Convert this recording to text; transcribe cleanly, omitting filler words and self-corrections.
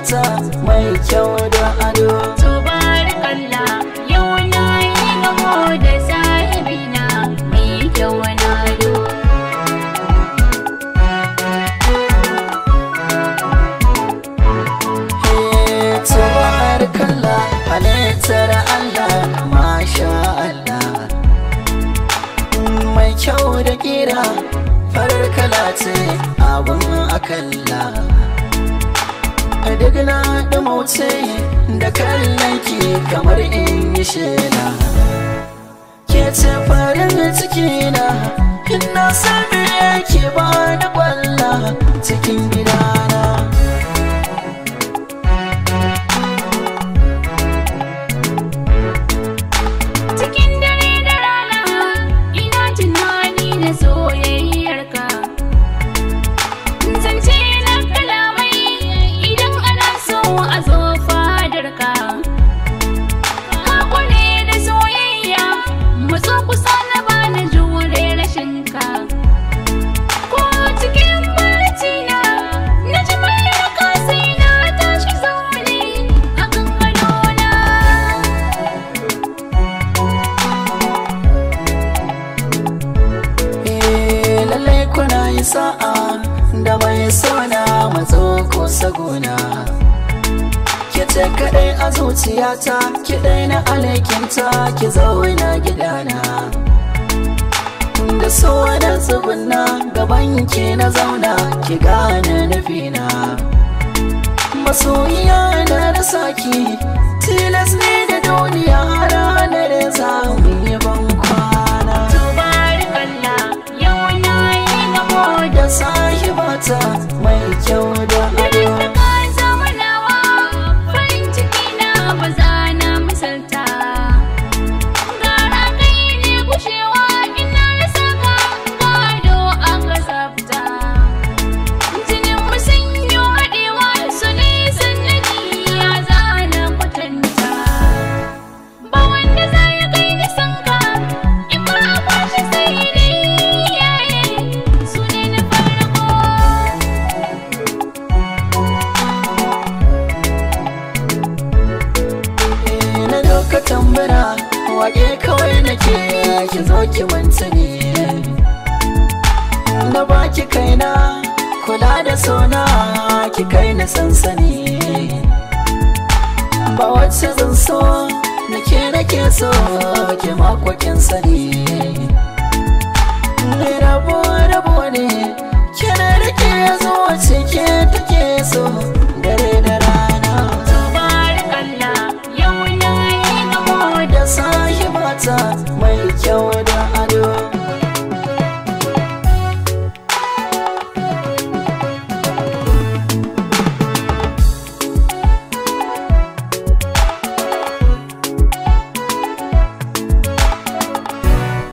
mata mai kyau da ado. Tabarakallah, yau na yi gamo da sahibina mai kyau na ado. Tabarakallah, halittar Allah, masha Allah, mai kyau da kira, farar kala ce abin akalla. Duk na ɗumauce da kallon ki kamar in yi shela. Ke ce farin cikina, ina sami yake ba da kwalla cikin gidana. Cikin dare da rana ina tunani da soyayyarka. Zance na kalamai idan ana so a zo fadarka. Ka kware da soyayya, matso kusa na bani jure rashinka. Ko cikin barci na ji muryarka sai na tashi zaune a kan gadona. Lallai kuna yi sa'a da mai sona matso ko sagona. Ki ce kaɗai a zuciyata, ki na alaikinta, ki zauna gidana. Da so da tsubuna gaban ki na zauna, ki gane nufina. Masoyiya na rasa ki, tilas ne da duniya ranar za mu yi ban kwana. Tabarakallah, yau na yi gamo Da sahibata mai kyau da ado. da ka zama nawa, farin ciki na ba za na misalta. Gara kai ne gushewa ina rasa ka, gado an kasafta. Jinin mu sun yi haɗewa, su ne sannadi ya zana kwatanta. Ba wanda za ya kai ni sanka, in ba a kwashe sai dai iyaye, su ne na farko. Na doka tambara wake kawai nake, ki zo ki manta ne. Na baki kaina, kula da sona, ki kai na sansani. Ba wacce zan so, nake so, ki makwakin sani.